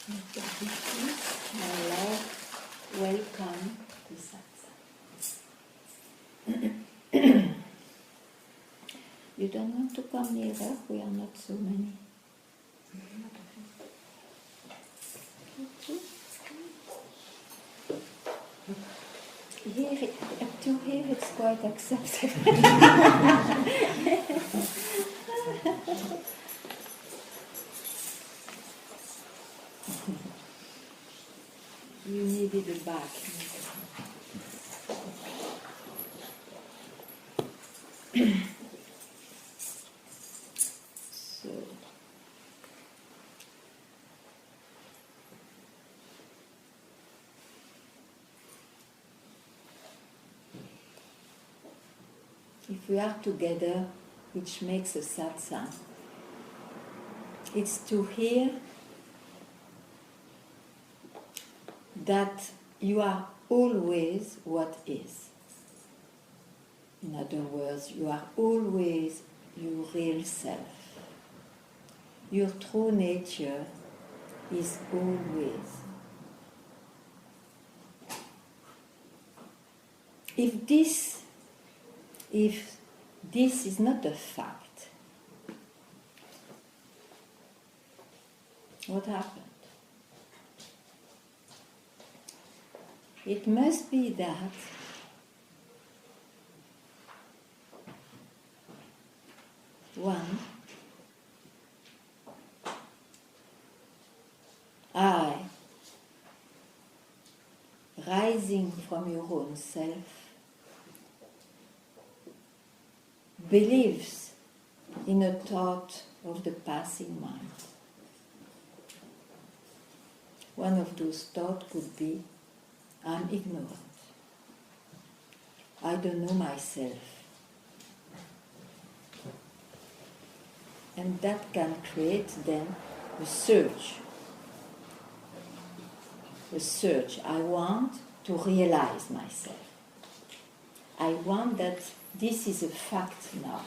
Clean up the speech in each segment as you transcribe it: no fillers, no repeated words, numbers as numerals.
Mr. Beingness, my love, welcome to Satsang. You don't want to come nearer? We are not so many. Here, up to here, it's quite acceptable. You needed a back. So, if we are together, which makes a satsang, it's to hear that you are always what is. In other words, you are always your real self. Your true nature is always. If this is not a fact, what happened? It must be that one, I, rising from your own self, believes in a thought of the passing mind. One of those thoughts could be, I'm ignorant. I don't know myself. And that can create then a search. A search. I want to realize myself. I want that this is a fact now.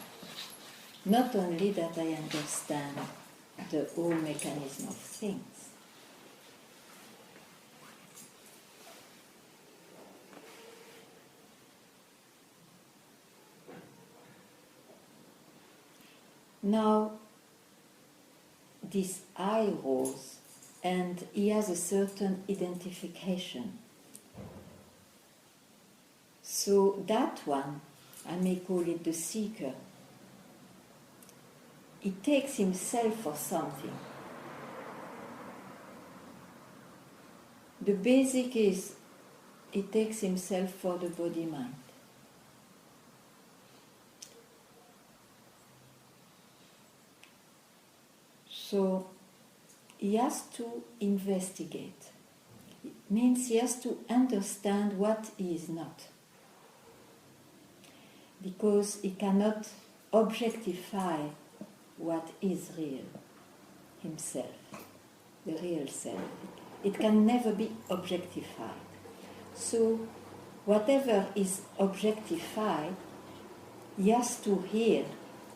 Not only that I understand the whole mechanism of things. Now, this I rose, and he has a certain identification. So that one, I may call it the seeker, he takes himself for something. The basic is, he takes himself for the body-mind. So he has to investigate. It means he has to understand what he is not. Because he cannot objectify what is real, himself, the real self. It can never be objectified. So whatever is objectified, he has to hear,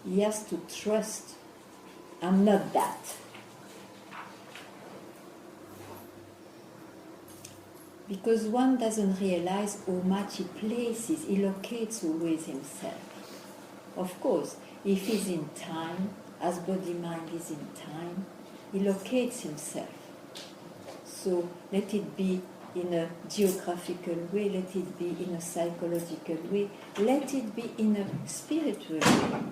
he has to trust, I'm not that. Because one doesn't realize how much he places, he locates always himself. Of course, if he's in time, as body-mind is in time, he locates himself. So let it be in a geographical way, let it be in a psychological way, let it be in a spiritual way.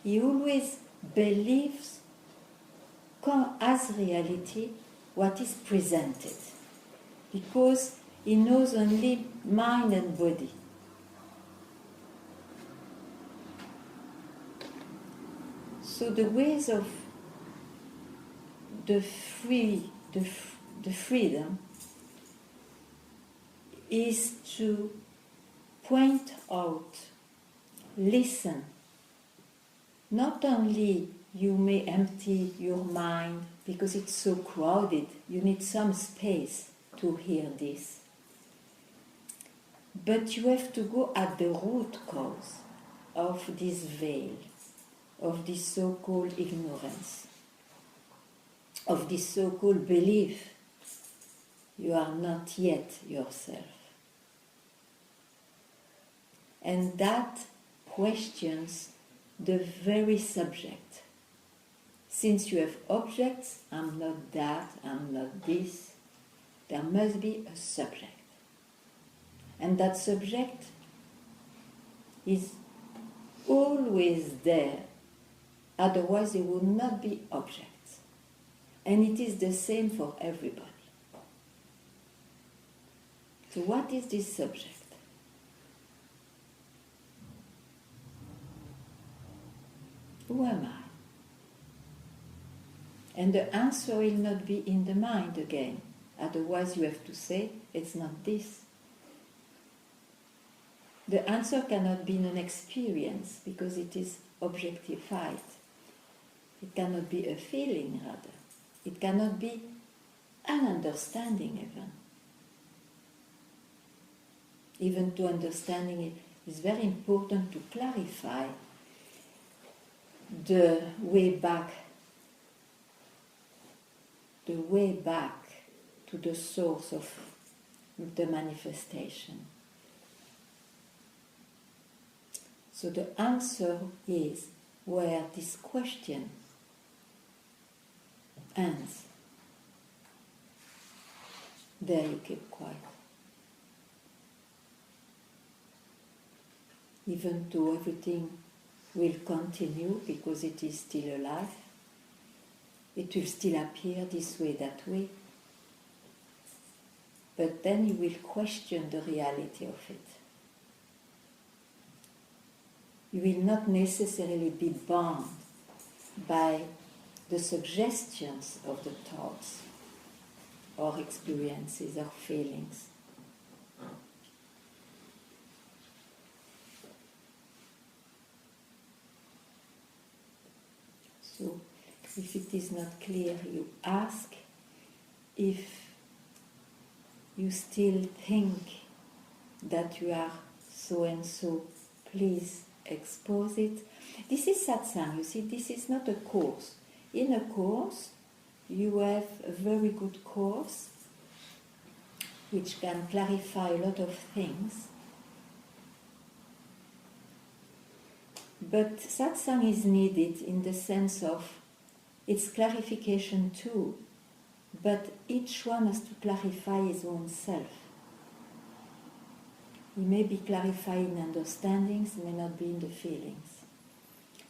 He always believes as reality what is presented, because he knows only mind and body. So the ways of the freedom is to point out, listen. Not only you may empty your mind because it's so crowded, you need some space to hear this. But you have to go at the root cause of this veil, of this so-called ignorance. of this so-called belief you are not yet yourself. And that questions the very subject. Since you have objects, I'm not that, I'm not this, there must be a subject. And that subject is always there, otherwise there would not be objects. And it is the same for everybody. So what is this subject? Who am I? And the answer will not be in the mind again. Otherwise you have to say, it's not this. The answer cannot be in an experience because it is objectified. It cannot be a feeling, rather. It cannot be an understanding even. Even to understanding it is very important to clarify the way back to the source of the manifestation. So the answer is where this question ends. There you keep quiet. Even though everything will continue because it is still alive, it will still appear this way, that way. But then you will question the reality of it. You will not necessarily be bound by the suggestions of the thoughts or experiences or feelings. So, if it is not clear, you ask. If you still think that you are so and so, please expose it. This is satsang, you see, this is not a course. In a course, you have a very good course which can clarify a lot of things. But satsang is needed in the sense of its clarification too, but each one has to clarify his own self. He may be clarified in understandings, may not be in the feelings.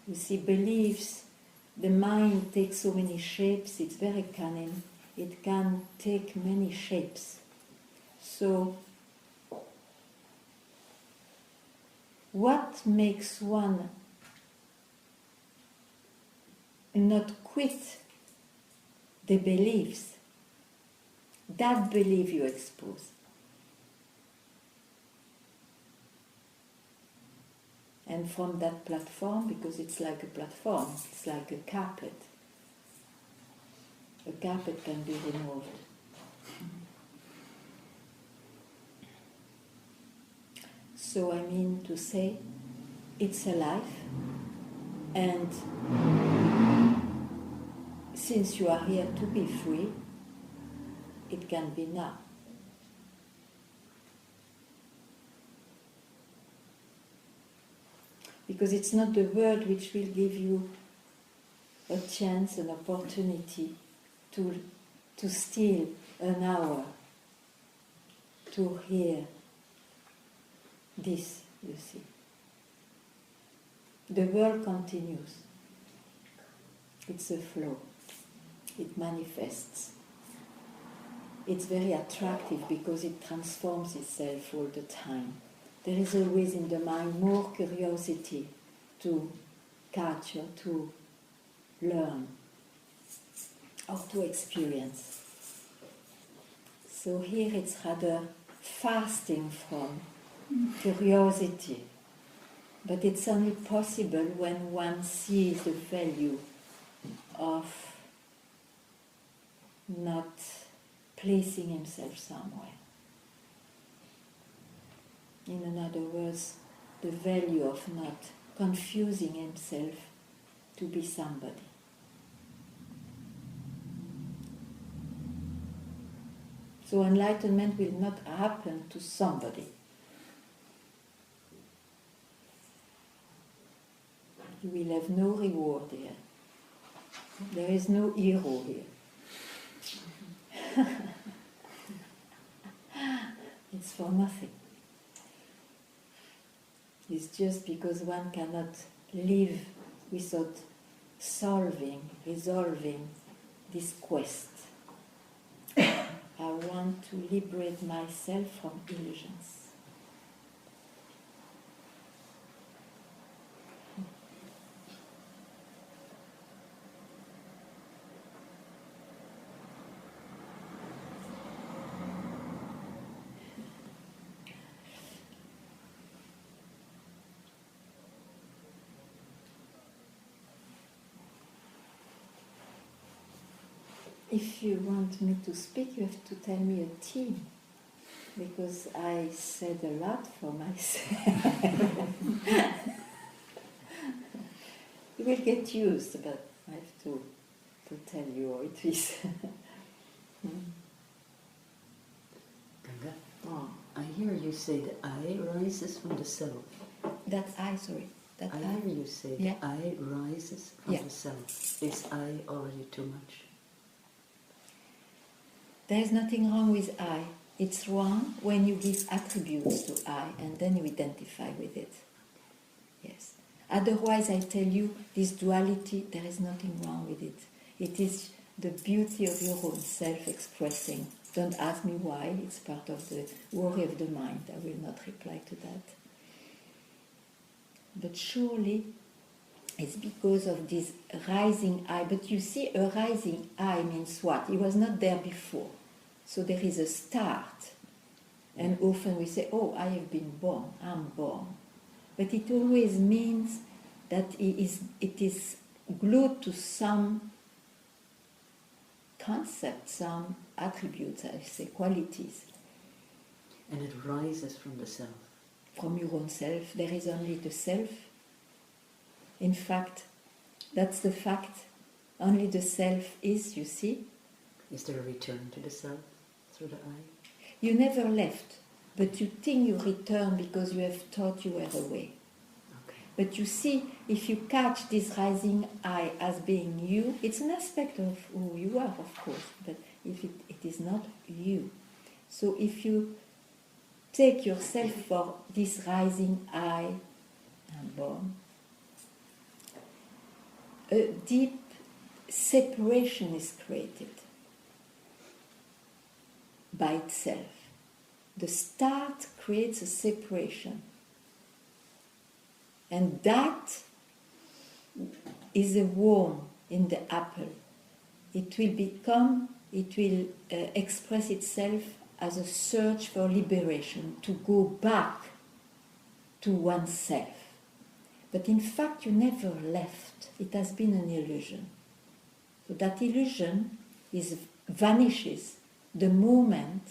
You see, beliefs, the mind takes so many shapes, it's very cunning, it can take many shapes. So, what makes one not quit the beliefs? That belief you expose. And from that platform, because it's like a platform, it's like a carpet can be removed. So I mean to say, it's alive, and since you are here to be free, it can be now. Because it's not the word which will give you a chance, an opportunity to steal an hour to hear this, you see. The world continues. It's a flow. It manifests. It's very attractive because it transforms itself all the time. There is always in the mind more curiosity to catch or to learn or to experience. So here it's rather fasting from curiosity, but it's only possible when one sees the value of not placing himself somewhere. In other words, the value of not confusing himself to be somebody. So enlightenment will not happen to somebody. You will have no reward here. There is no hero here. It's for nothing. It's just because one cannot live without resolving this quest. I want to liberate myself from illusions. If you want me to speak, you have to tell me a theme, because I said a lot for myself. You will get used, but I have to tell you how it is. Ganga, Oh. I hear you say the I rises from the self. That I, sorry. That I hear you say Yeah. the I rises from Yeah. the self. Is I already too much? There is nothing wrong with I. It's wrong when you give attributes to I and then you identify with it. Yes. Otherwise, I tell you, this duality, there is nothing wrong with it. It is the beauty of your own self-expressing. Don't ask me why, it's part of the worry of the mind. I will not reply to that. But surely, it's because of this rising I. But you see, a rising I means what? It was not there before. So there is a start. And often we say, oh, I have been born, I'm born. But it always means that it is glued to some concept, some attributes, I say, qualities. And it rises from the self. From your own self, there is only the self. In fact, that's the fact. Only the self is, you see. Is there a return to the self through the I? You never left, but you think you return because you have thought you were away. Okay. But you see, if you catch this rising I as being you, it's an aspect of who you are, of course, but if it is not you. So if you take yourself for this rising I, I'm born, a deep separation is created by itself. The start creates a separation. And that is a worm in the apple. It will express itself as a search for liberation, to go back to oneself. But in fact, you never left. It has been an illusion. So that illusion vanishes the moment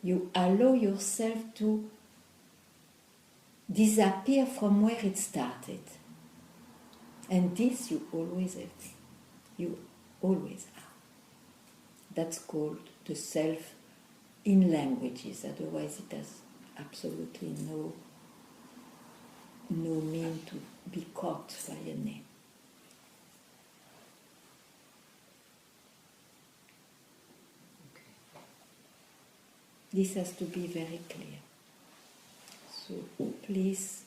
you allow yourself to disappear from where it started. And this you always have been. You always are. That's called the self in languages. Otherwise it has absolutely no mean to be caught by a name. This has to be very clear. So please,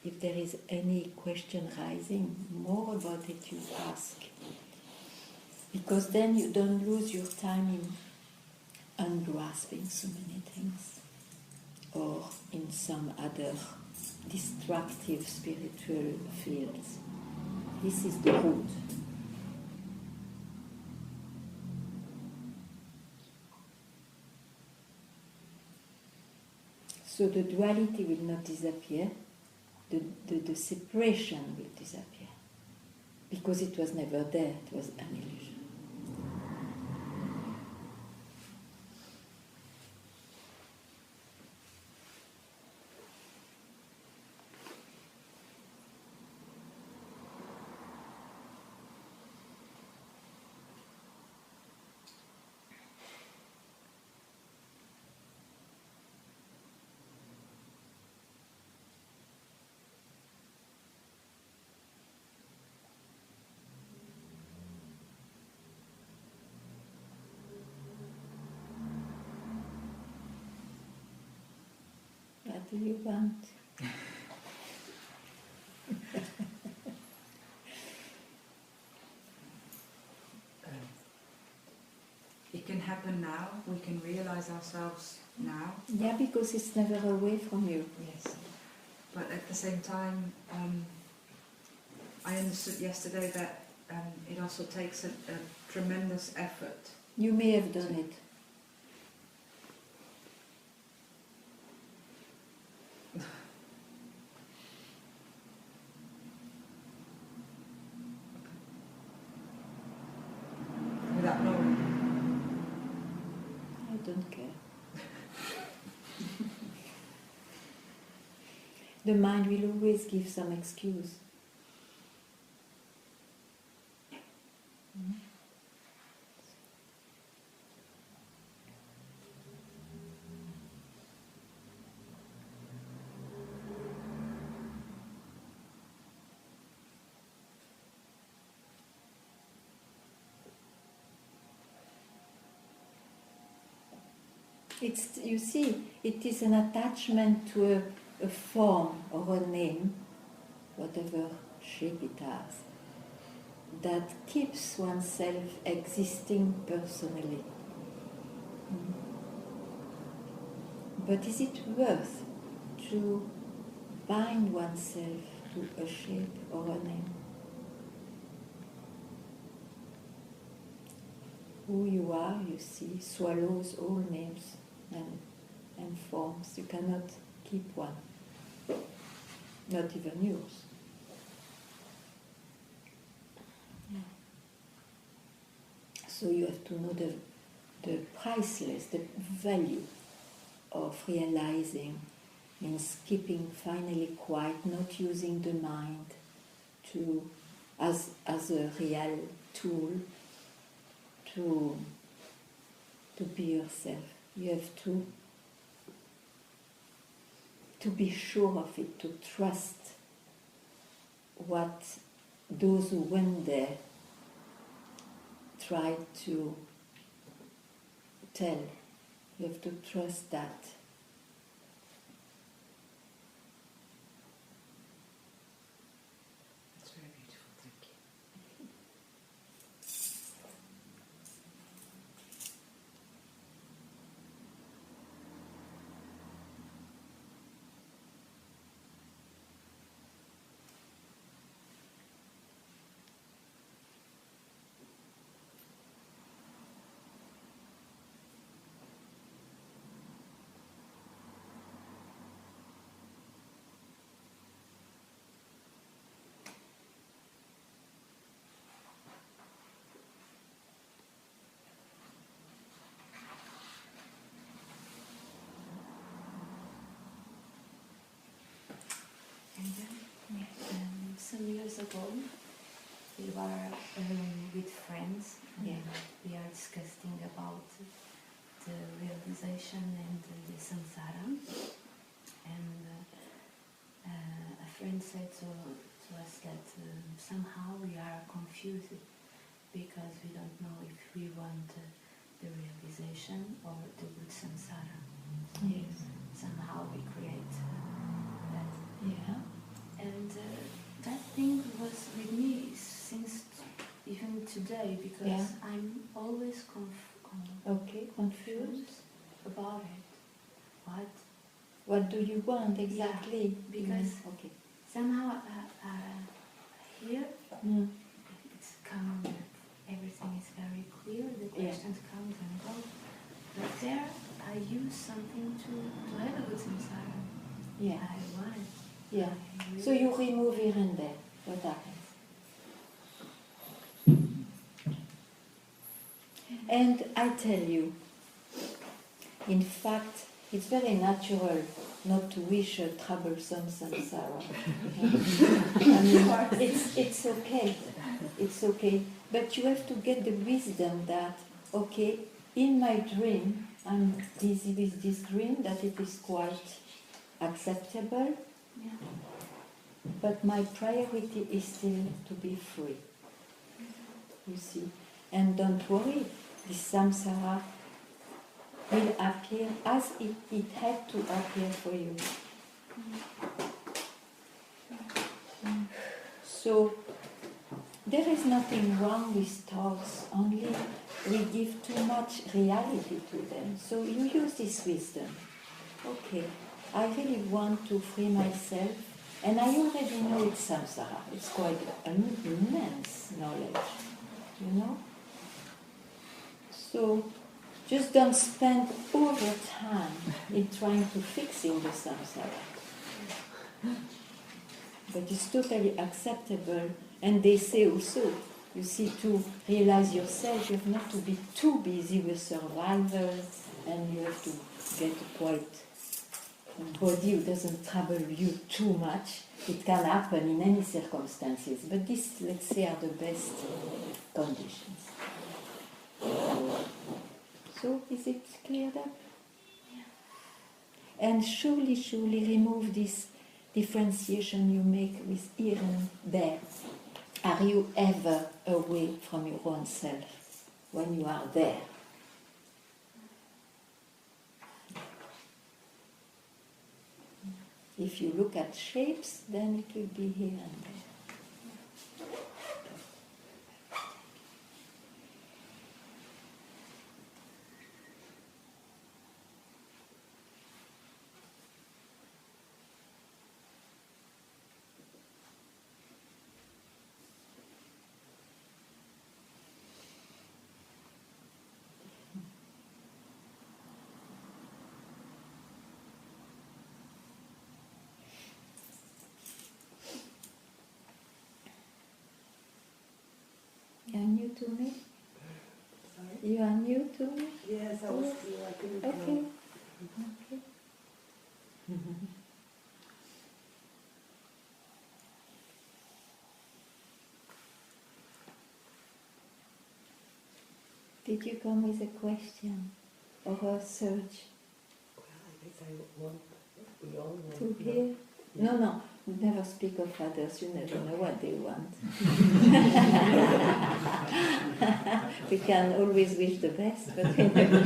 if there is any question rising, more about it you ask. Because then you don't lose your time in ungrasping so many things, or in some other destructive spiritual fields. This is the root. So the duality will not disappear, the separation will disappear. Because it was never there, it was an illusion. What do you want? It can happen now. We can realize ourselves now. Yeah, because it's never away from you. Yes. But at the same time, I understood yesterday that it also takes a tremendous effort. You may have done it. Without knowing. I don't care. The mind will always give some excuse. It's, you see, it is an attachment to a form or a name, whatever shape it has, that keeps oneself existing personally. But is it worth to bind oneself to a shape or a name? Who you are, you see, swallows all names and forms. You cannot keep one, not even yours. Yeah. So you have to know the priceless, the value of realizing, means keeping finally quiet, not using the mind as a real tool to be yourself. You have to be sure of it, to trust what those who went there tried to tell. You have to trust that. That's very beautiful, thank you. And then, some years ago, we were with friends, and we are discussing about the realization and the samsara. And a friend said to us that somehow we are confused because we don't know if we want the realization or the good samsara. Yes. Somehow we create that. Yeah. And that thing was with me since even today, because I'm always confused about it. What do you want exactly? Yeah, because somehow here it's come, everything is very clear, the questions come and go. But there I use something to have a good samsara. Yeah. I want it. Yeah. So you remove here and there. What happens? And I tell you, in fact, it's very natural not to wish a troublesome samsara. I mean, it's okay. It's okay. But you have to get the wisdom that, okay, in my dream, I'm busy with this dream, that it is quite acceptable. Yeah. But my priority is still to be free. You see. And don't worry, this samsara will appear as it had to appear for you. So there is nothing wrong with thoughts, only we give too much reality to them. So you use this wisdom. Okay, I really want to free myself, and I already know it's samsara. It's quite an immense knowledge, you know? So just don't spend all your time in trying to fix in the samsara. But it's totally acceptable. And they say also, you see, to realize yourself, you have not to be too busy with survival, and you have to get a quite body who doesn't trouble you too much. It can happen in any circumstances, but these, let's say, are the best conditions. So, is it cleared up? Yeah. And surely remove this differentiation you make with here and there. Are you ever away from your own self when you are there? If you look at shapes, then it will be here and there. You are new to me? Sorry? You are new to me? Yes, I was new. I couldn't Okay. know. Okay. Did you come with a question or a search Well, I guess I want, we all want to know. hear? No, never speak of others, you never know what they want. We can always wish the best, but we never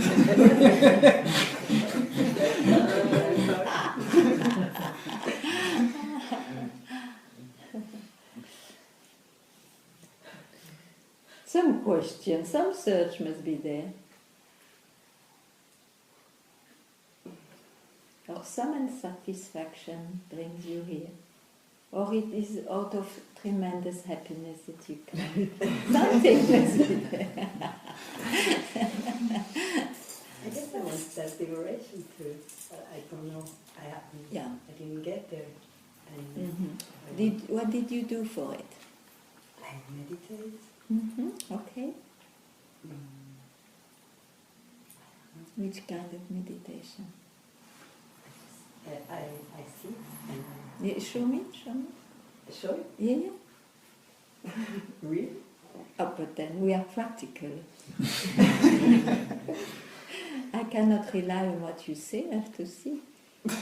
Some question, some search must be there. Or some unsatisfaction brings you here. Or it is out of tremendous happiness that you come. Something must be there. I guess I want that liberation too. I don't know. I didn't get there. And Mm-hmm. What did you do for it? I meditate. Mm-hmm. Okay. Which kind of meditation? I sleep and Yeah, show me. show it. Yeah. Really? Oh, but then we are practical. I cannot rely on what you say, I have to see. Okay,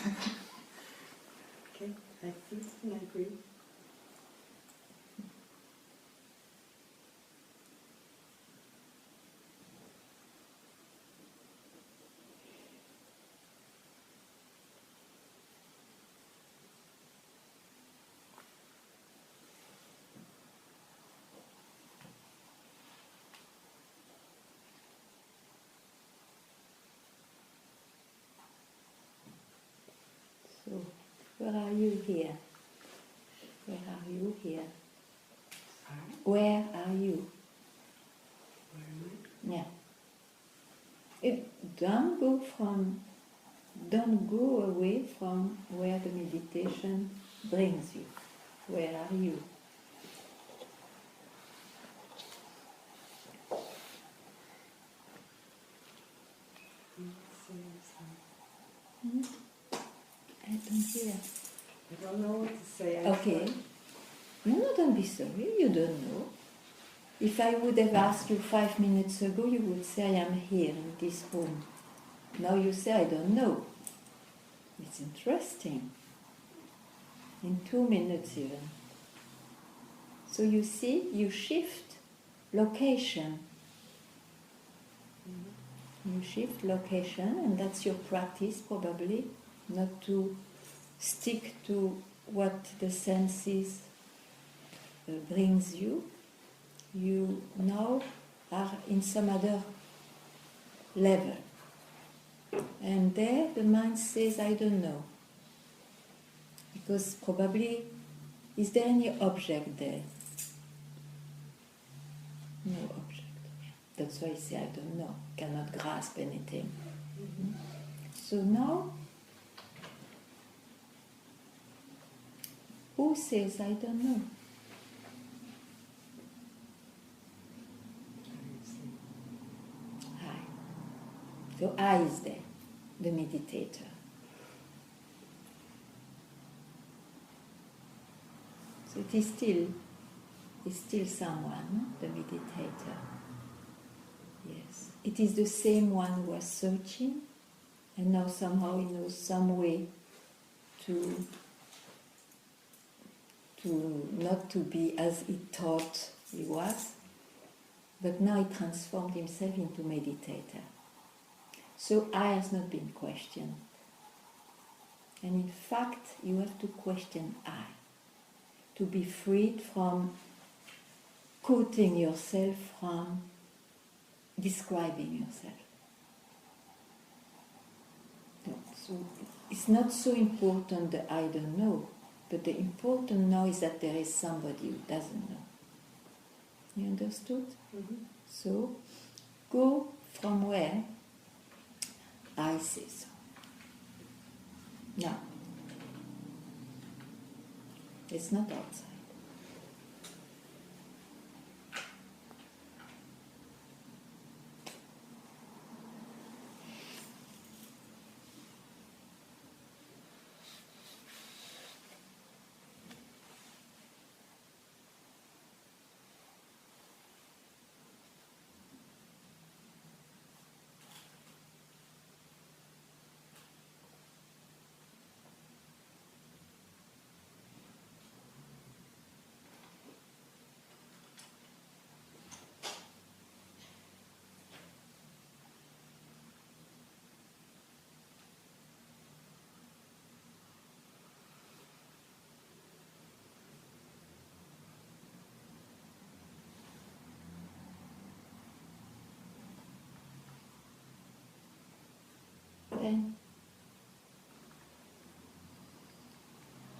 I sleep and I breathe. So, where are you here? Where are you here? Sorry? Where are you? Where am Yeah. Don't go away from where the meditation brings you. Where are you? I don't hear. I don't know what to say. Okay. No, don't be sorry, you don't know. If I would have asked you 5 minutes ago, you would say, I am here in this room. Now you say, I don't know. It's interesting. In 2 minutes even. So you see, you shift location. You shift location, and that's your practice probably, not to stick to what the senses brings you, you now are in some other level. And there the mind says, I don't know. Because probably, is there any object there? No object. That's why I say, I don't know, cannot grasp anything. Mm-hmm. So now, who says, I don't know? I. So I is there, the meditator. So it is still someone, the meditator. Yes. It is the same one who was searching, and now somehow he knows some way to not to be as he thought he was, but now he transformed himself into meditator. So I has not been questioned. And in fact, you have to question I, to be freed from quoting yourself, from describing yourself. No, so it's not so important that I don't know, but the important now is that there is somebody who doesn't know. You understood? Mm-hmm. So go from where I say so. Now, it's not outside. Then,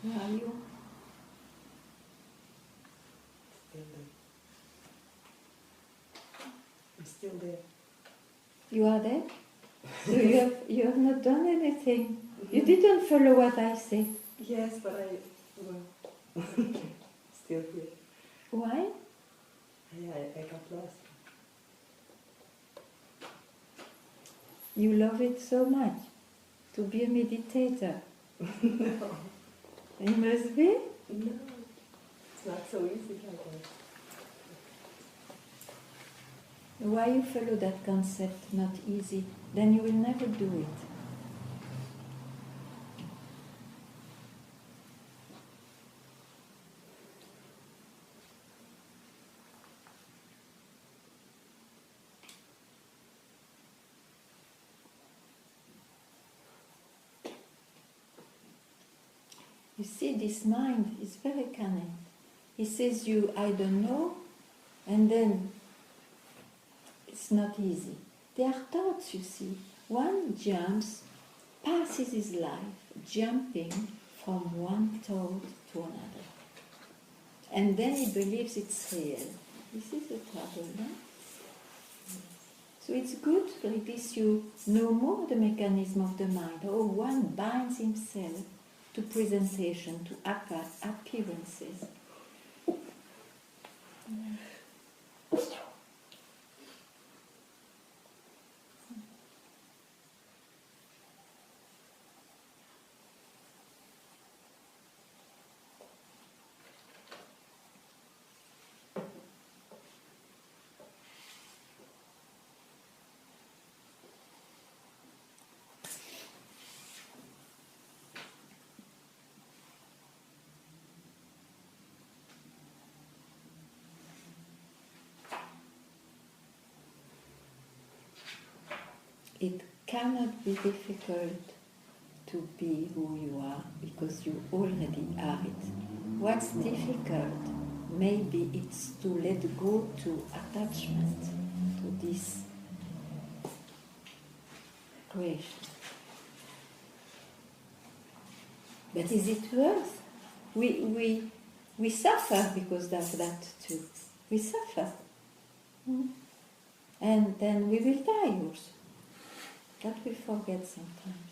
where are you? Still there. I'm still there. You are there? So you have not done anything. You didn't follow what I say. Yes, but well, still here. Why? I got lost. You love it so much to be a meditator. No. It must be. No, it's not so easy like that. Why you follow that concept, not easy? Then you will never do it. You see, this mind is very cunning. He says you, I don't know, and then it's not easy. They are thoughts, you see. One jumps, passes his life jumping from one thought to another. And then he believes it's real. This is the trouble, no? So it's good, like this you know more the mechanism of the mind. Oh, one binds himself to presentation, to appearances. It cannot be difficult to be who you are because you already are it. What's difficult, maybe it's to let go to attachment to this creation. But is it worth? We suffer because of that too. We suffer. And then we will die also. That we forget sometimes.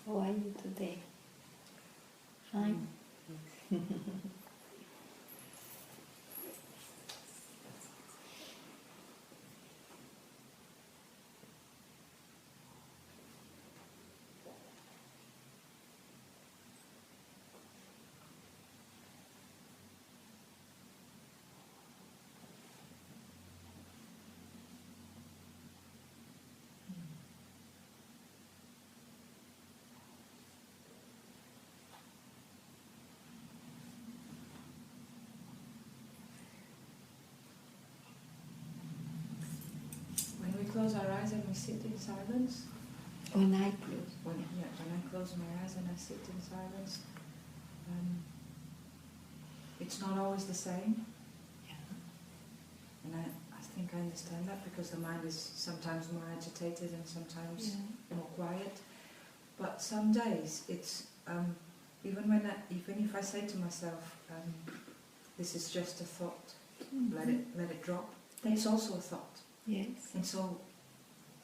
How are you today? Fine? Close our eyes and we sit in silence. When I close. When I close my eyes and I sit in silence, it's not always the same. Yeah. And I think I understand that because the mind is sometimes more agitated and sometimes more quiet. But some days it's even if I say to myself, this is just a thought, let it drop. It's also a thought. Yes.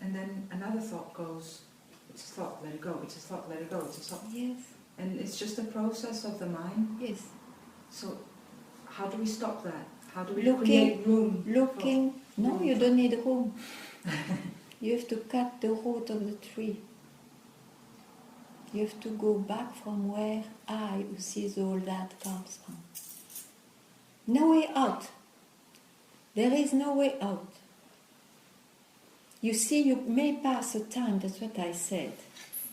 And then another thought goes, it's a thought, let it go, it's a thought, let it go, it's a thought. Yes. And it's just a process of the mind. Yes. So how do we stop that? How do we create room? No, you don't need room. You have to cut the root of the tree. You have to go back from where I, who sees all that, comes from. No way out. There is no way out. You see, you may pass a time, that's what I said,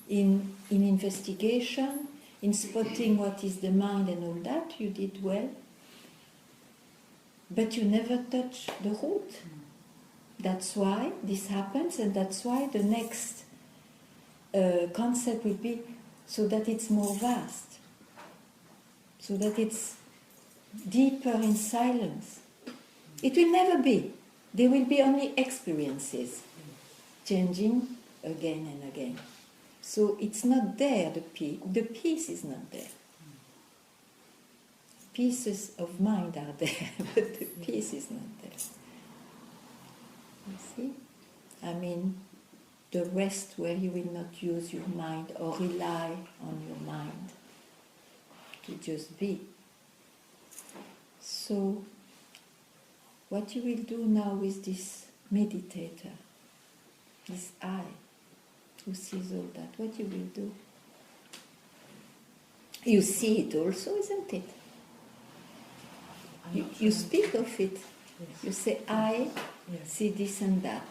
in investigation, in spotting what is the mind and all that, you did well. But you never touch the root. That's why this happens, and that's why the next concept will be so that it's more vast, so that it's deeper in silence. It will never be. There will be only experiences, changing again and again. So it's not there, the peace is not there. Pieces of mind are there, but the peace is not there. You see? I mean, the rest where you will not use your mind or rely on your mind to just be. So, what you will do now with this meditator, this I, who sees all that, what you will do? You see it also, isn't it? You speak of it. Yes. You say, I see this and that.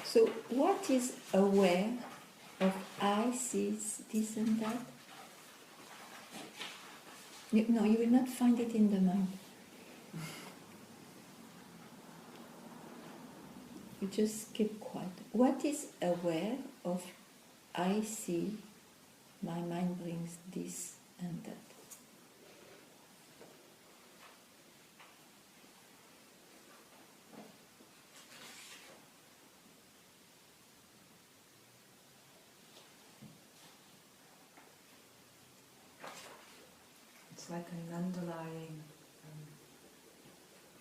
So what is aware of I sees this and that? You will not find it in the mind. You just keep quiet. What is aware of I see, my mind brings this and that? It's like an underlying,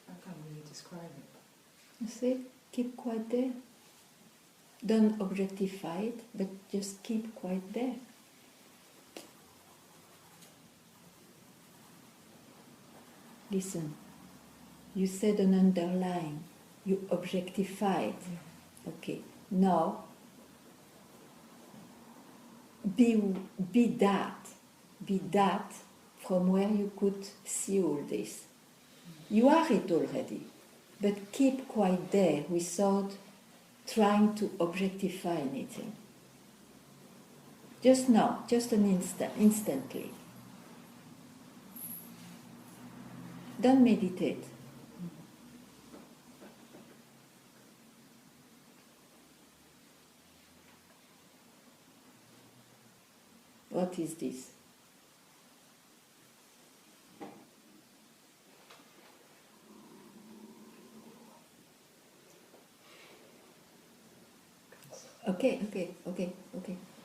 I can't really describe it. You see, keep quiet there. Don't objectify it, but just keep quiet there. listen, you said an underline, you objectified. Okay, now be that from where you could see all this. You are it already, but keep quite there without trying to objectify anything. Just now, just an instant, instantly. Don't meditate. What is this? Okay.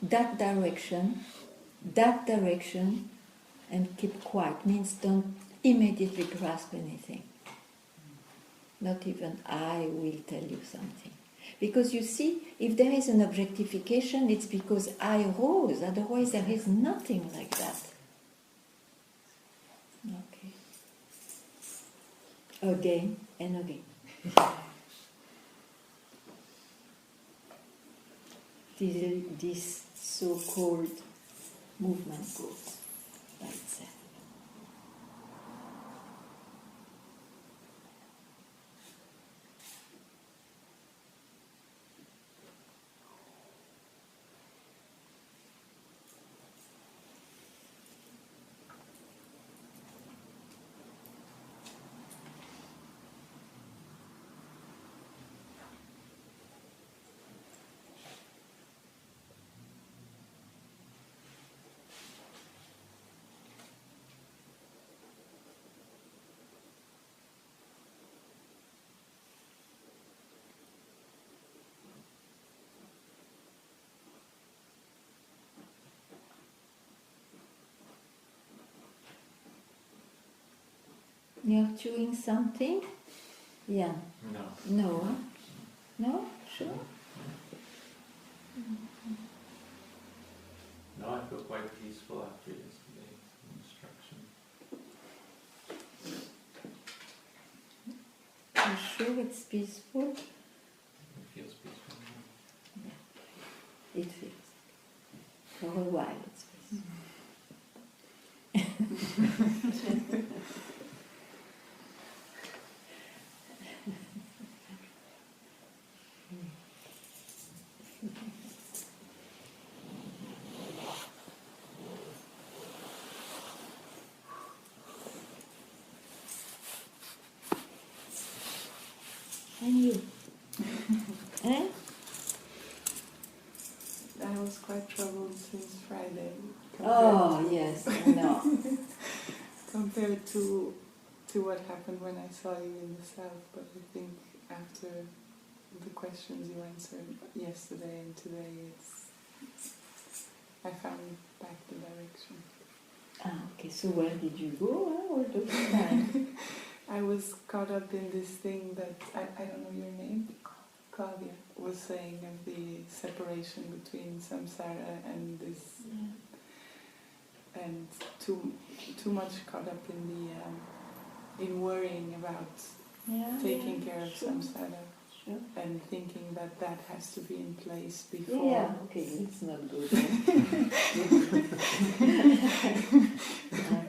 That direction, and keep quiet means don't immediately grasp anything. Not even I will tell you something. Because you see, if there is an objectification, it's because I rose, otherwise there is nothing like that. Okay. Again and again. This so-called movement goes by itself. You're chewing something? Yeah. No. No? Huh? No? Sure? No, I feel quite peaceful after yesterday's instruction. You sure it's peaceful? It feels peaceful now. Yeah. It feels. For a while it's peaceful. And you? Eh? I was quite troubled since Friday. Oh, yes, I know. Compared to what happened when I saw you in the south, but I think after the questions you answered yesterday and today, I found back the direction. Ah, okay, so where did you go all those time? I was caught up in this thing that, I don't know your name, Claudia, was saying of the separation between samsara and this, and too much caught up in the in worrying about taking care of samsara, and thinking that has to be in place before. Yeah, okay, it's not good.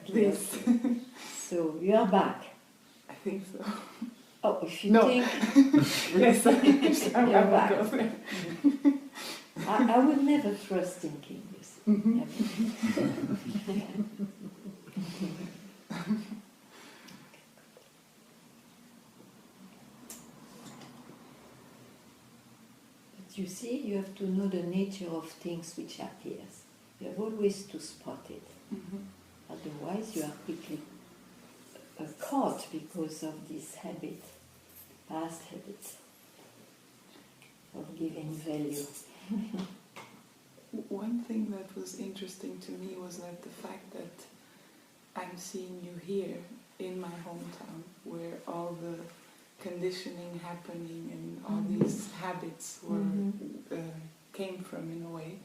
This. So you are back. I think so. Oh, if you No. think Yes, I you're will back. go there. I would never trust thinking this. Mhm. But you see, you have to know the nature of things which appears. You have always to spot it. Mhm. Otherwise, you are quickly caught because of this habit, past habit of giving value. One thing that was interesting to me was that the fact that I'm seeing you here in my hometown, where all the conditioning happening and all these habits were came from, in a way,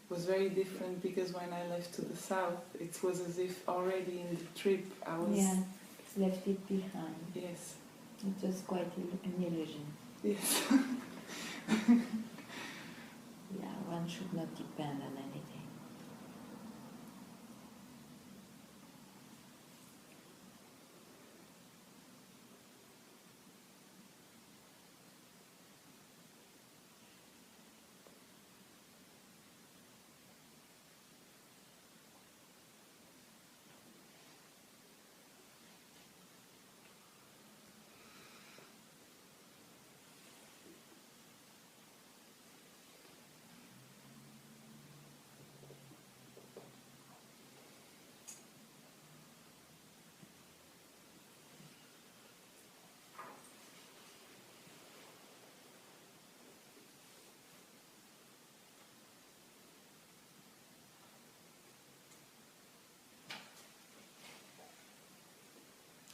was very different, because when I left to the south, it was as if already in the trip I was left it behind. Yes. It was quite an illusion. Yes. Yeah, one should not depend on anything.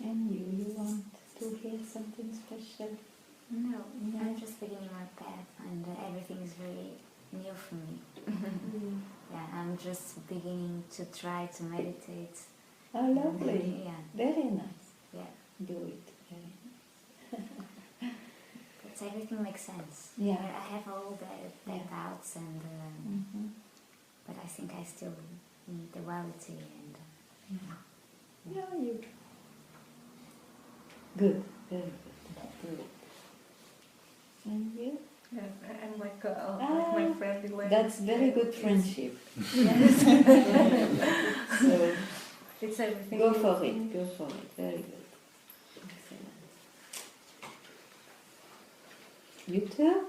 And you want to hear something special? No, No. I'm just beginning my path and everything is very new for me. Yeah, I'm just beginning to try to meditate. Oh, lovely. Yeah, Very nice. yeah. Do it. Very nice. But everything makes sense. Yeah. I have all the Yeah. doubts and but I think I still need the duality and Yeah, you. Good. Very good. Good. And you? Yeah, I'm like my friend Elaine. That's very good friendship. Yes. So It's everything. go for it. Go for it. Very good. Excellent. You too?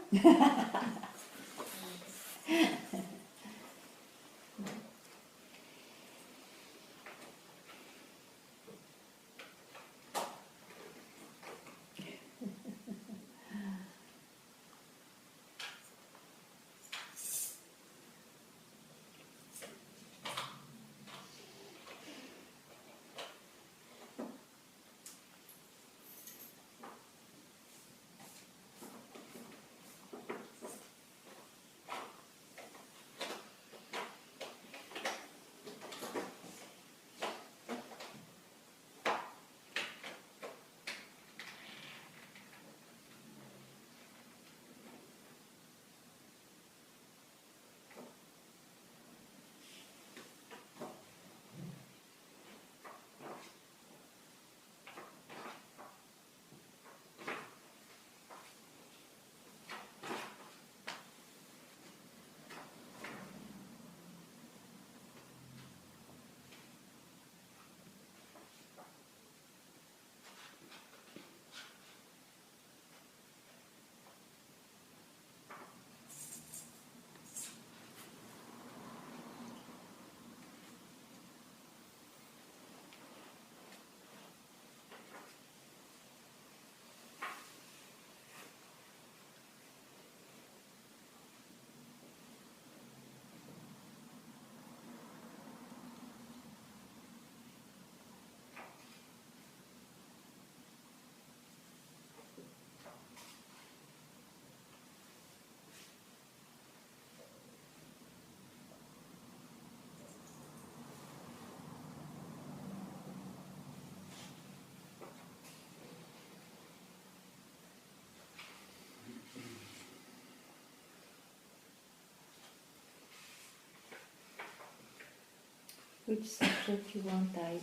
Which subject you want I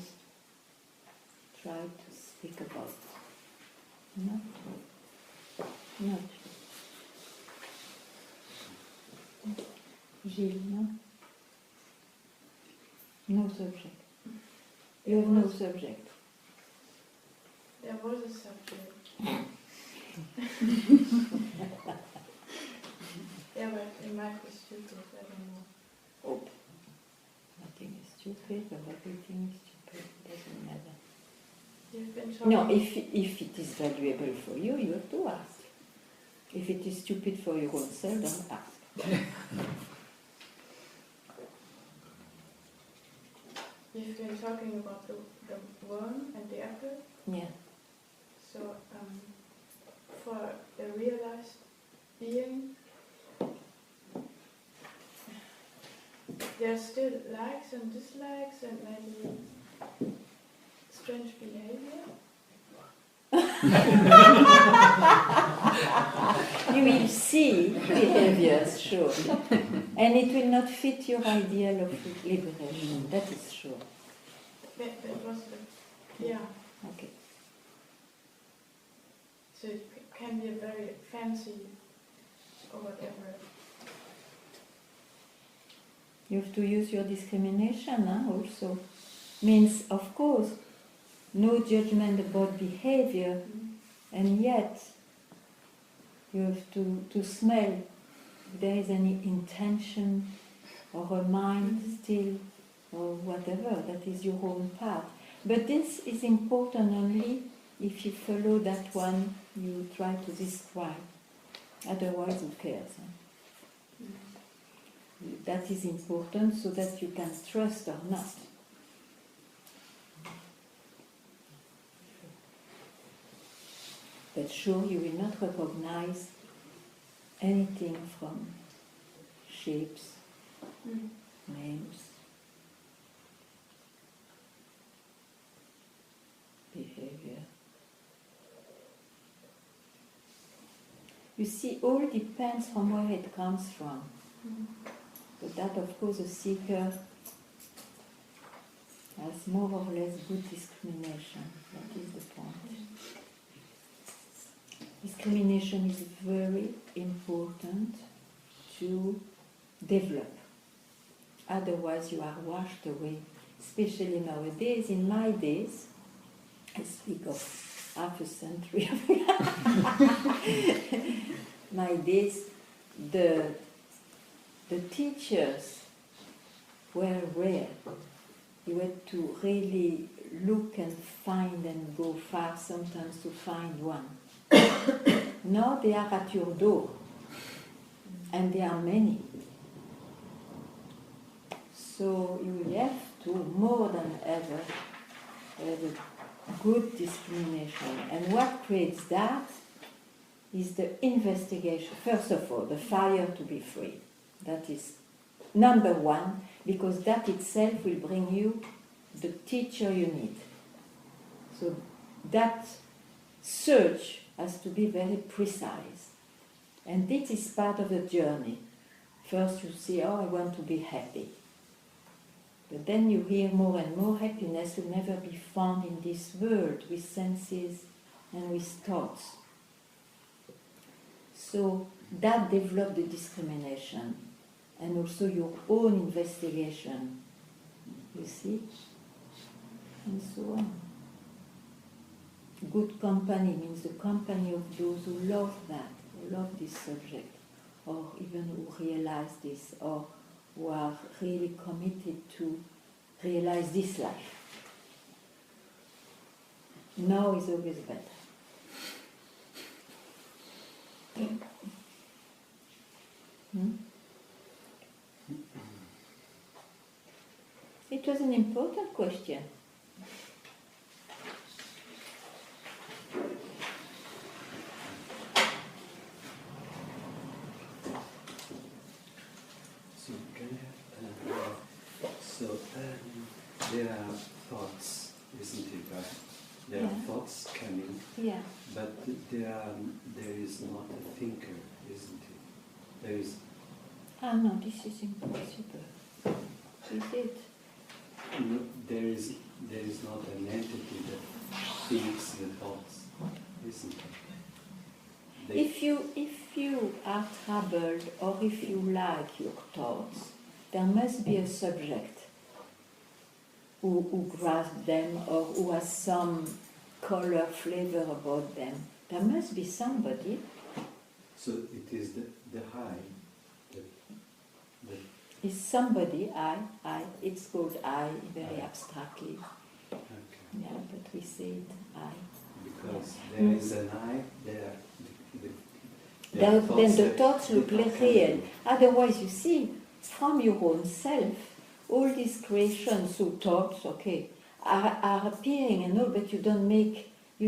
try to speak about? No? Not. Gilles, no? No subject. You have no subject. There was a subject. Yeah, but it might be stupid, I don't know. Oh, nothing is stupid or everything is stupid. Doesn't matter. You've been talking. No, if it is valuable for you, you have to ask. If it is stupid for your own self, don't ask. You've been talking about the worm and the apple. Yeah. So, for a realized being, there are still likes and dislikes and maybe strange behavior? You will see behaviors, sure. And it will not fit your ideal of liberation, that is sure. That was the, yeah. Okay. So it can be a very fancy or whatever. You have to use your discrimination also. Means, of course, no judgment about behavior, and yet you have to smell if there is any intention or a mind still or whatever. That is your own path. But this is important only if you follow that one you try to describe. Otherwise, who cares? That is important so that you can trust or not. But sure, you will not recognize anything from shapes, names, behavior. You see, all depends from where it comes from. But that, of course, a seeker has more or less good discrimination. That is the point. Discrimination is very important to develop. Otherwise, you are washed away. Especially nowadays. In my days, I speak of half a century my days, the teachers were rare. You had to really look and find and go far sometimes to find one. Now they are at your door, and there are many. So you have to, more than ever, have a good discrimination. And what creates that is the investigation. First of all, the fire to be free. That is number one, because that itself will bring you the teacher you need. So that search has to be very precise. And this is part of the journey. First you see, oh, I want to be happy. But then you hear more and more happiness will never be found in this world with senses and with thoughts. So that develops the discrimination and also your own investigation, you see, and so on. Good company means the company of those who love that, who love this subject, or even who realize this, or who are really committed to realize this life. Now is always better. It was an important question. There are thoughts, isn't it, right? There are thoughts coming, but there is not a thinker, isn't it? There is... no, this is impossible. Is it? No, there is not an entity that thinks the thoughts, isn't it? If you are troubled or if you like your thoughts, there must be a subject who grasps them or who has some color, flavor about them. There must be somebody. So it is the I. Is somebody, I, it's called I, very abstractly. Okay. Yeah, but we say it I. Because there is an I, then the thoughts look real. Otherwise, you see, from your own self, all these creations, so thoughts, are appearing and all, but you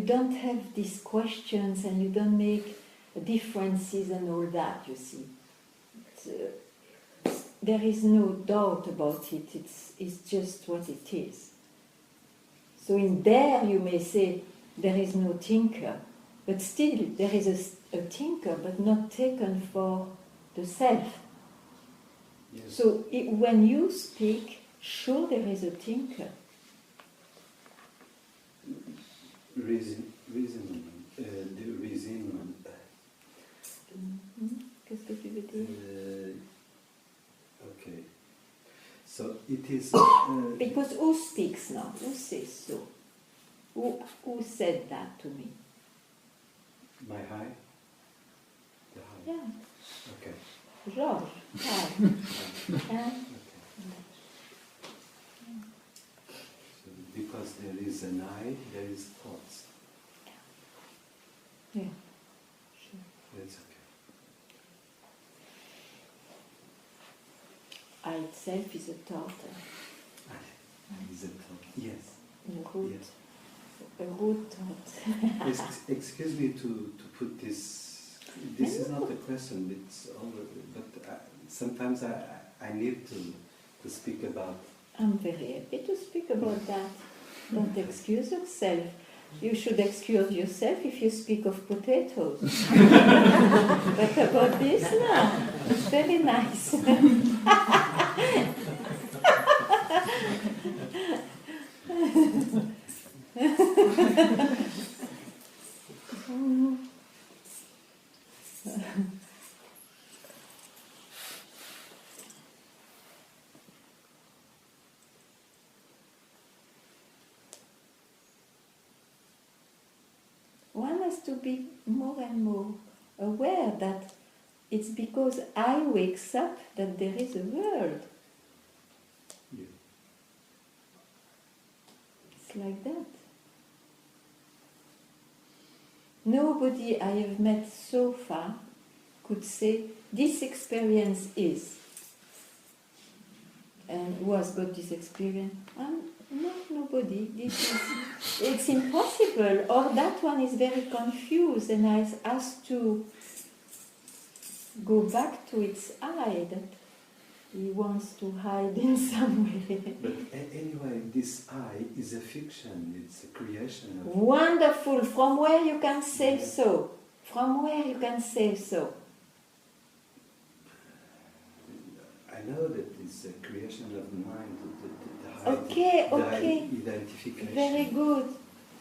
don't have these questions and you don't make differences and all that, you see. There is no doubt about it, it's just what it is. So in there you may say there is no thinker, but still there is a thinker, but not taken for the self. Yes. So when you speak, sure there is a thinker. The reasoning. Qu'est-ce que tu veux dire? Okay. So it is. Because who speaks now? Who says so? Who said that to me? My high? The high? Yeah. Okay. George. Hi. Okay. So because there is an I, there is thoughts. Yeah. Sure. That's okay. I itself is a thought. Is a thought. Yes. A root. Yes. A root thought. Excuse me to put this. This is not a question. It's over. But sometimes I need to speak about. I'm very happy to speak about that. Don't excuse yourself. You should excuse yourself if you speak of potatoes. But about this, no. It's very nice. One has to be more and more aware that it's because I wakes up that there is a world. Yeah. It's like that. Nobody I have met so far could say this experience is. And who has got this experience? Not nobody. It's impossible. Or that one is very confused and has to go back to its I that he wants to hide in some way. But anyway, this I is a fiction. It's a creation of. Wonderful. From where you can say so? From where you can say so? I know that it's a creation of the mind. Okay. Identification. Very good.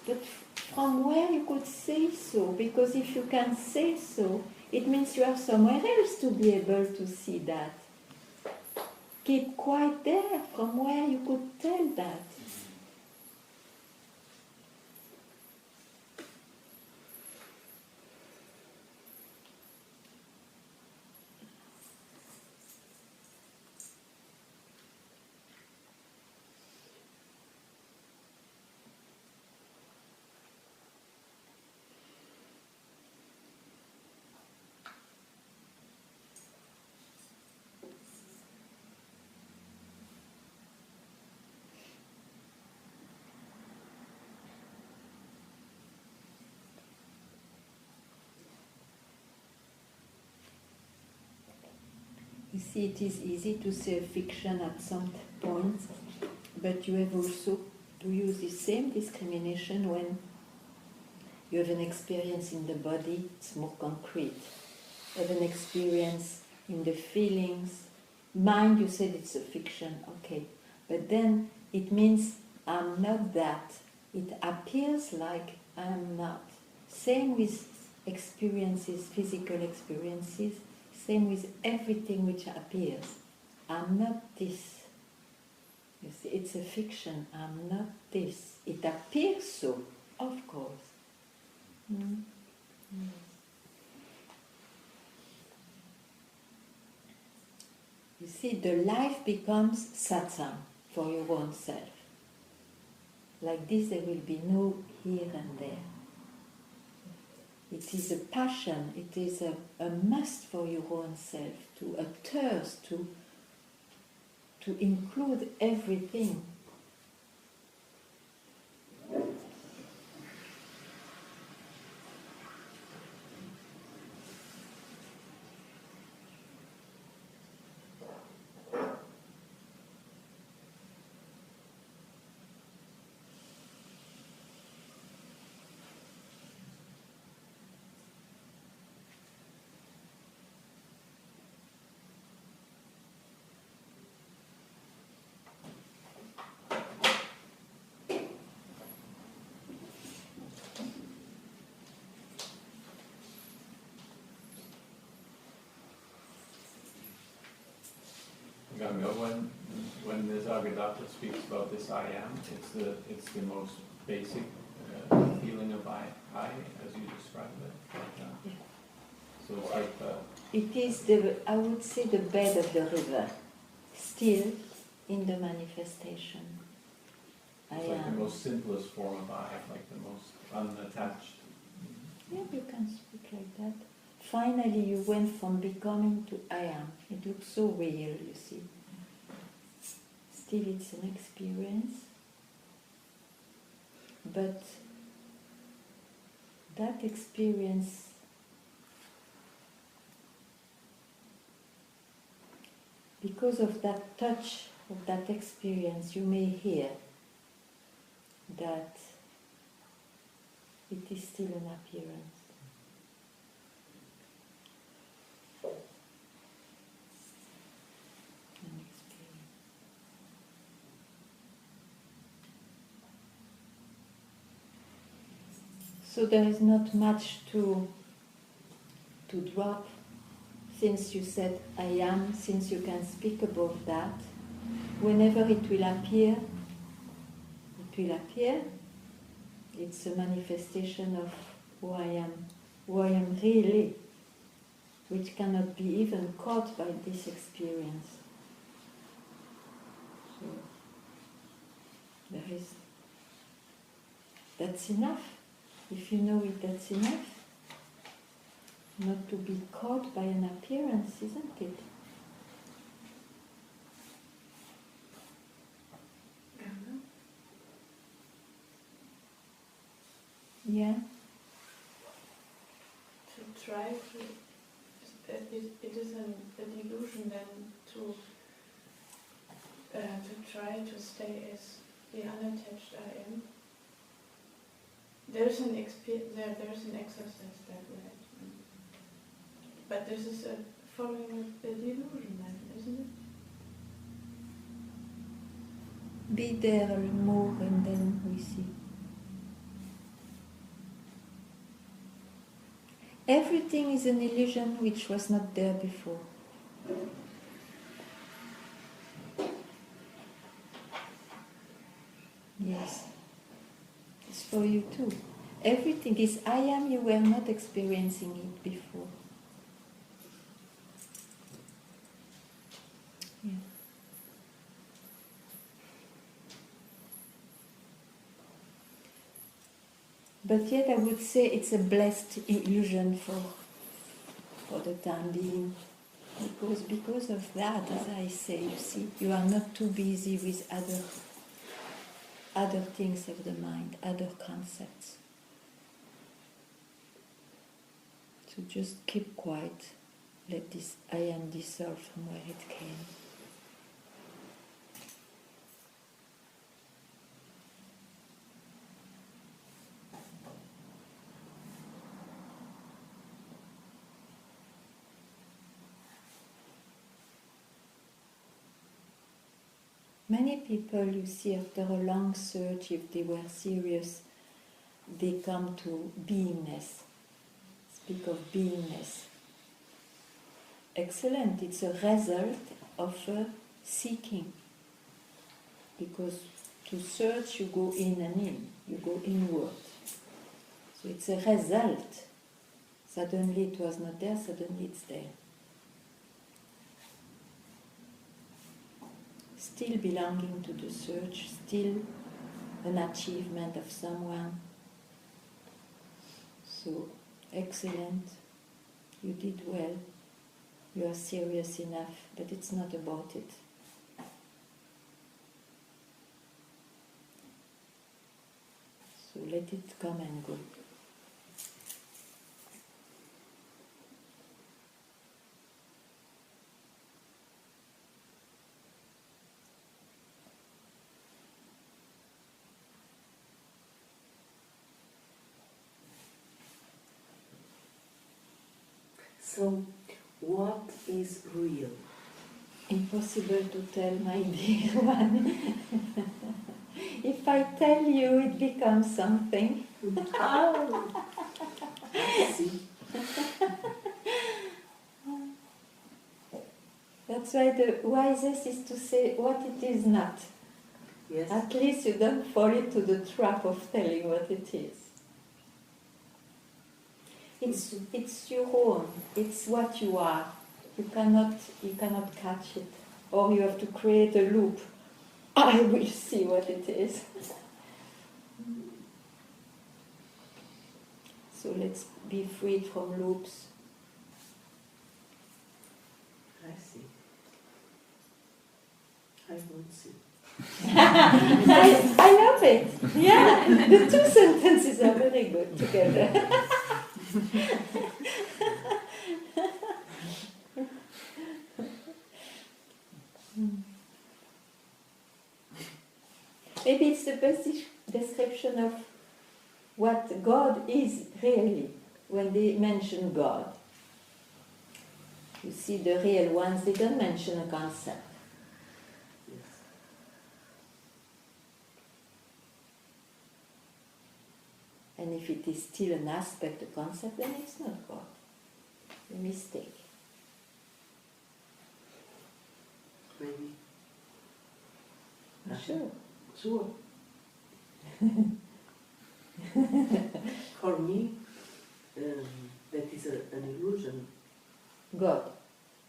But from where you could say so? Because if you can say so, it means you have somewhere else to be able to see that. Keep quite there from where you could tell that. You see, it is easy to say fiction at some point, but you have also to use the same discrimination when you have an experience in the body, it's more concrete. You have an experience in the feelings. Mind, you said it's a fiction, okay. But then it means I'm not that. It appears like I'm not. Same with experiences, physical experiences. Same with everything which appears. I'm not this. You see, it's a fiction. I'm not this. It appears so, of course. Mm. Yes. You see, the life becomes satsang for your own self. Like this, there will be no here and there. It is a passion, it is a must for your own self, a thirst to include everything. Ganga, when the Zagadatta speaks about this I am, it's the most basic feeling of I, as you described it. Yeah. So it's like it is I would say the bed of the river, still in the manifestation. it's like the most simplest form of I, like the most unattached. Yeah, you can speak like that. Finally, you went from becoming to I am. It looks so real, you see. Still, it's an experience. But that experience because of that touch of that experience, you may hear that it is still an appearance. An experience. So there is not much to drop, since you said I am, since you can speak above that. Whenever it will appear, it will appear. It's a manifestation of who I am really, which cannot be even caught by this experience. So there is, that's enough. If you know it, that's enough. Not to be caught by an appearance, isn't it? Yeah. To try to, it is an illusion then to try to stay as the unattached I am. There's an exercise that way, but this is following the delusion then, isn't it? Be there more and then we see. Everything is an illusion which was not there before. Yes. It's for you too. Everything, this I am, you were not experiencing it before. Yeah. But yet I would say it's a blessed illusion for the time being. Because of that, as I say, you see, you are not too busy with other things of the mind, other concepts. So just keep quiet, let this I am dissolve from where it came. Many people, you see, after a long search, if they were serious, they come to beingness. Speak of beingness. Excellent, it's a result of a seeking. Because to search, you go in and in, you go inward. So it's a result. Suddenly it was not there, suddenly it's there. Still belonging to the search, still an achievement of someone. So, excellent, you did well, you are serious enough, but it's not about it. So let it come and go. So, what is real? Impossible to tell, my dear one. If I tell you, it becomes something. Oh, I see. That's That's why the wisest is to say what it is not. Yes. At least you don't fall into the trap of telling what it is. It's your own. It's what you are. You cannot catch it, or you have to create a loop. I will see what it is. So let's be freed from loops. I see. I won't see. I love it. Yeah, the two sentences are very good together. Maybe it's the best description of what God is really when they mention God. You see, the real ones, they don't mention a concept. Yes. And if it is still an aspect, a concept, then it's not God. A mistake. Maybe. Sure. Sure. For me, that is an illusion. God.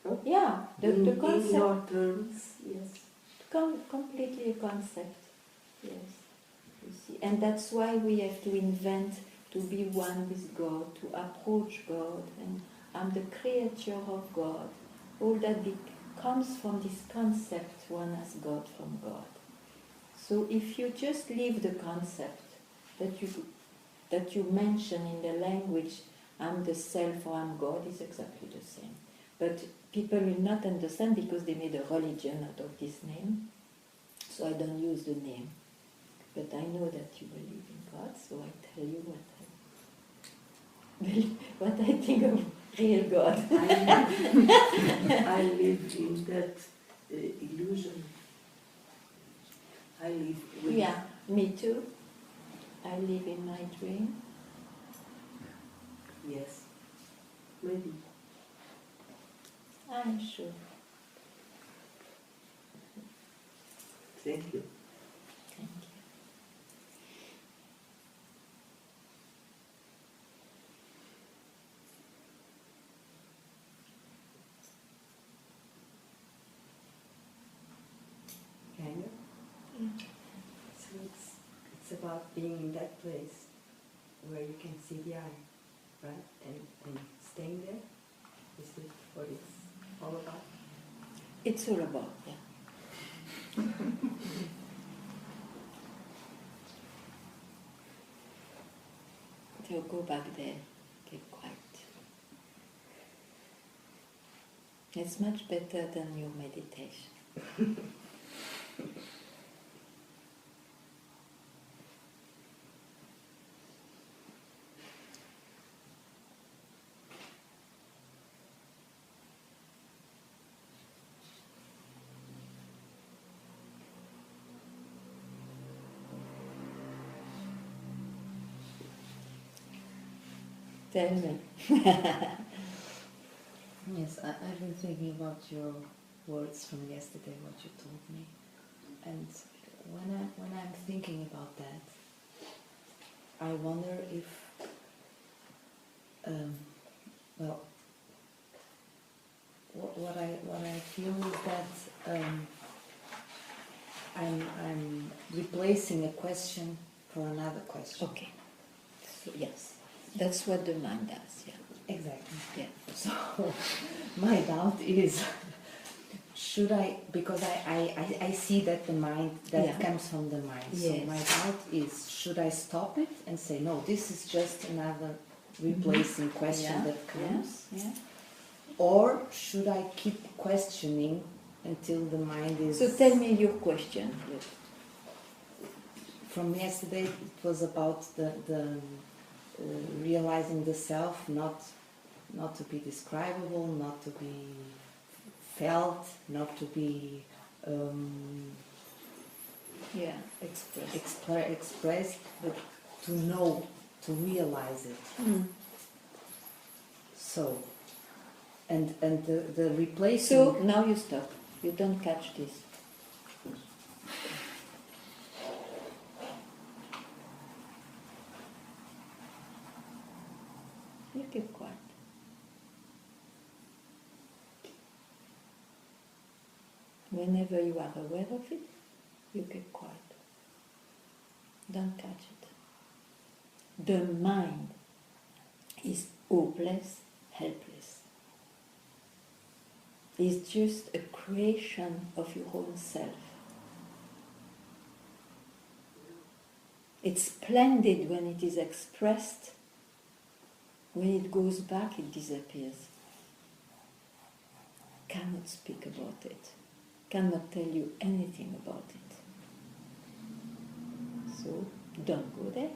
Huh? Yeah, the concept. In your terms, yes. Completely a concept. Yes. You see. And that's why we have to invent to be one with God, to approach God, and I'm the creature of God. All that comes from this concept, one as God from God. So if you just leave the concept that you mention in the language, I'm the self or I'm God, is exactly the same. But people will not understand because they made a religion out of this name. So I don't use the name. But I know that you believe in God, so I tell you what I think of real God. I live in that illusion. I live with... Yeah, me too. I live in my dream. Yes, maybe. I'm sure. Thank you. Thank you. Ganga? Yeah. So it's about being in that place where you can see the eye, right? And staying there. Is it what it's all about? It's all about, yeah. So go back there, get quiet. It's much better than your meditation. Tell me. Yes, I've been thinking about your words from yesterday, what you told me. And when I'm thinking about that, I wonder if, what I feel is that I'm replacing a question for another question. Okay. So, yes. That's what the mind does, yeah. Exactly. Yeah. So my doubt is, should I, because I see that the mind, that comes from the mind. Yes. So my doubt is, should I stop it and say, no, this is just another replacing question that comes? Yeah. Or should I keep questioning until the mind is... So tell me your question. From yesterday, it was about the realizing the self, not to be describable, not to be felt, not to be expressed, but to know, to realize it. Mm. So, And the replacing... So, now you stop. You don't catch this. You keep quiet. Whenever you are aware of it, you keep quiet. Don't catch it. The mind is hopeless, helpless. It's just a creation of your own self. It's splendid when it is expressed. When it goes back, it disappears. Cannot speak about it. Cannot tell you anything about it. So, don't go there.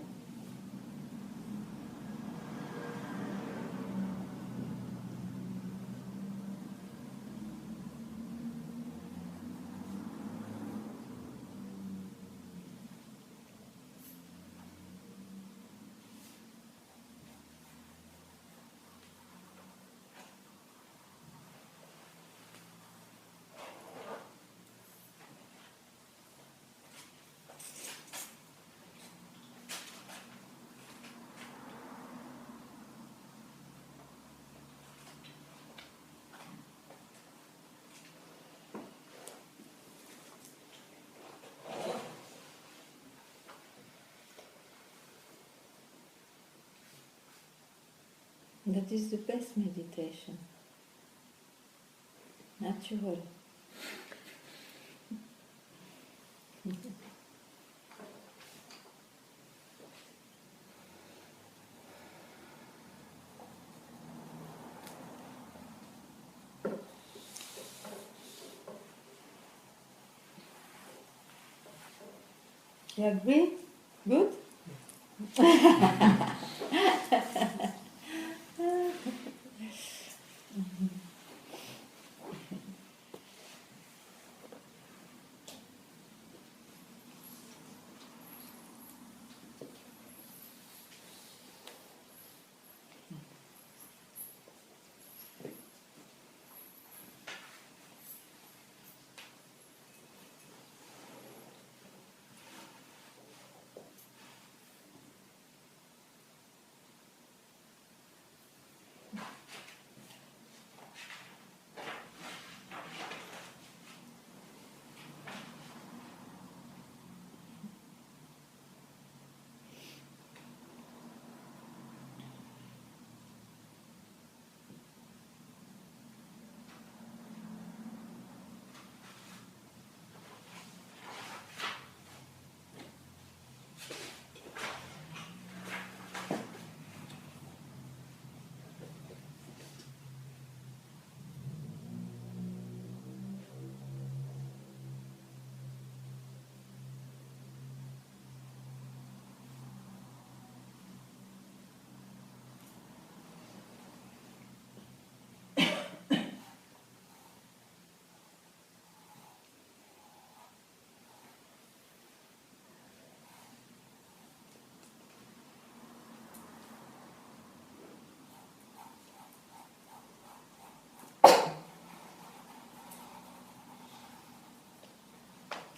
That is the best meditation. Natural. You agree? Good?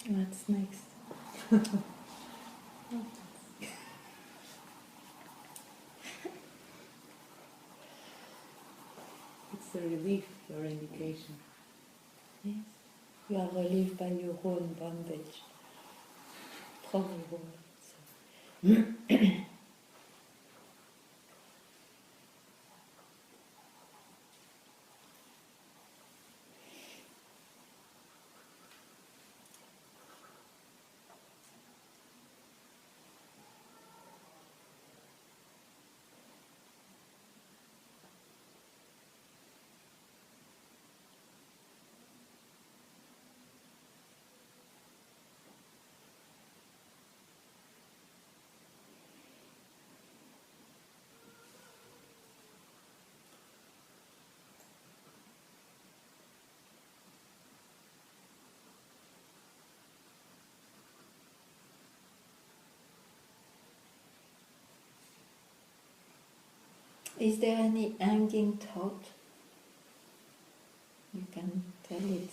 What's next? It's a relief, your indication. Yes. You are relieved by your own bondage. From your own. So. Is there any hanging thought can tell it.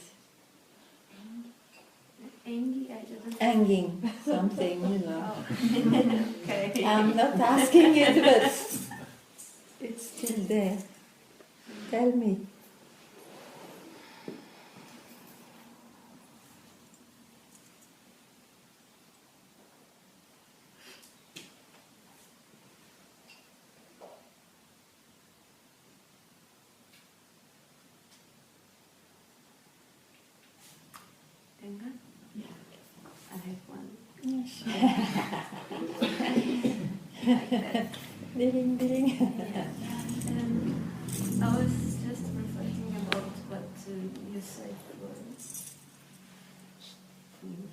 Hanging, Something, you know. Okay. I'm not asking it, but it's still there. Tell me. Ganga? Yeah. I have one. Yes. Like that. Living. Yeah. I was just reflecting about what you said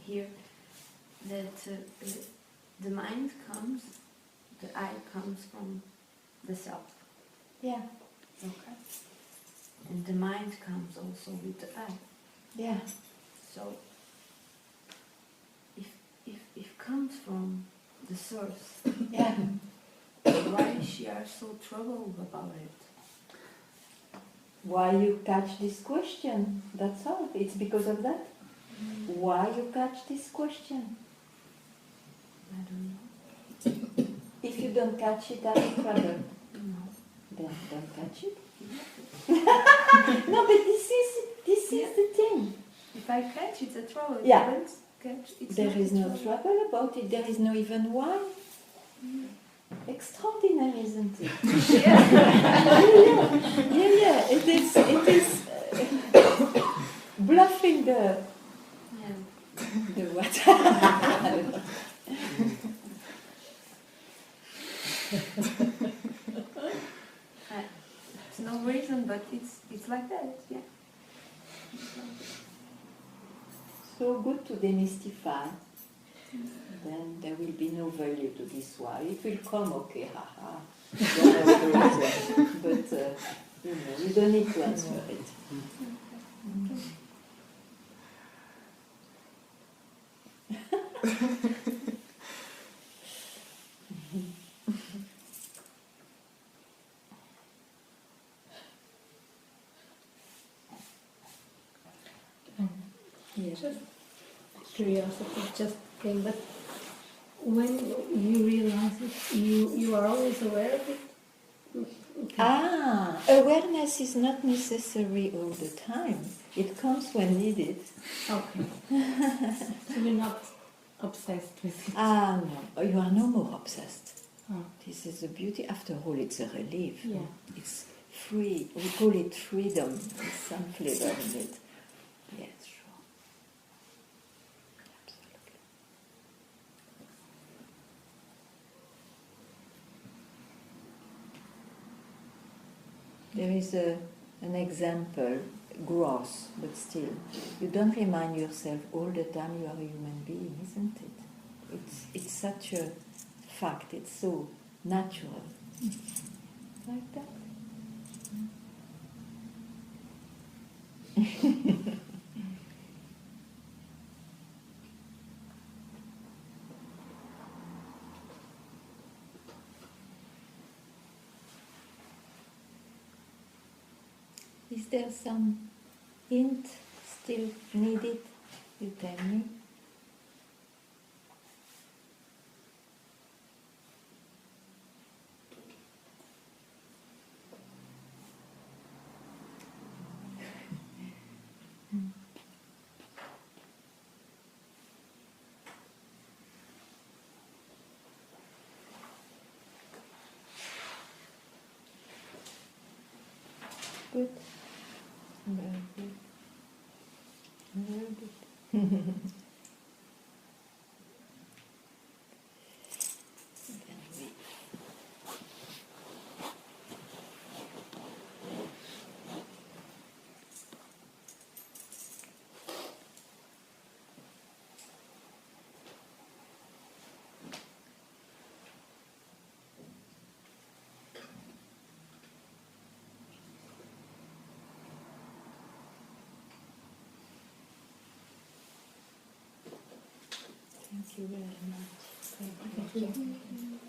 here, that the mind comes, the I comes from the self. Yeah. Okay. And the mind comes also with the I. Yeah. So if comes from the source, Yeah. why is she are so troubled about it? Why you catch this question? That's all. It's because of that. Why you catch this question? I don't know. If you don't catch it, are you troubled? No. Then don't catch it. No, but this is the thing. If I catch, it's a trouble. If Yeah. I don't catch, it's There not is a no trouble about it. There is no even why. Extraordinary, isn't it? Yeah. Yeah. It is bluffing the what? It's no reason, but it's like that. Yeah. So good to demystify. Then there will be no value to this why. It will come, okay, haha. But you don't need to answer it. Just curiosity just came, but when you realize it, you are always aware of it? Okay. Awareness is not necessary all the time. It comes when needed. Okay. So you're not obsessed with it? No, you are no more obsessed. Oh. This is the beauty. After all, it's a relief. Yeah. It's free. We call it freedom. There's some flavor in it. Yes, sure. Absolutely. There is an example, gross, but still. You don't remind yourself all the time you are a human being, isn't it? It's such a fact. It's so natural. Like that. Is there some hint still needed? You tell me. Good. Very good. Very good. Then we Thank you very much. Thank you.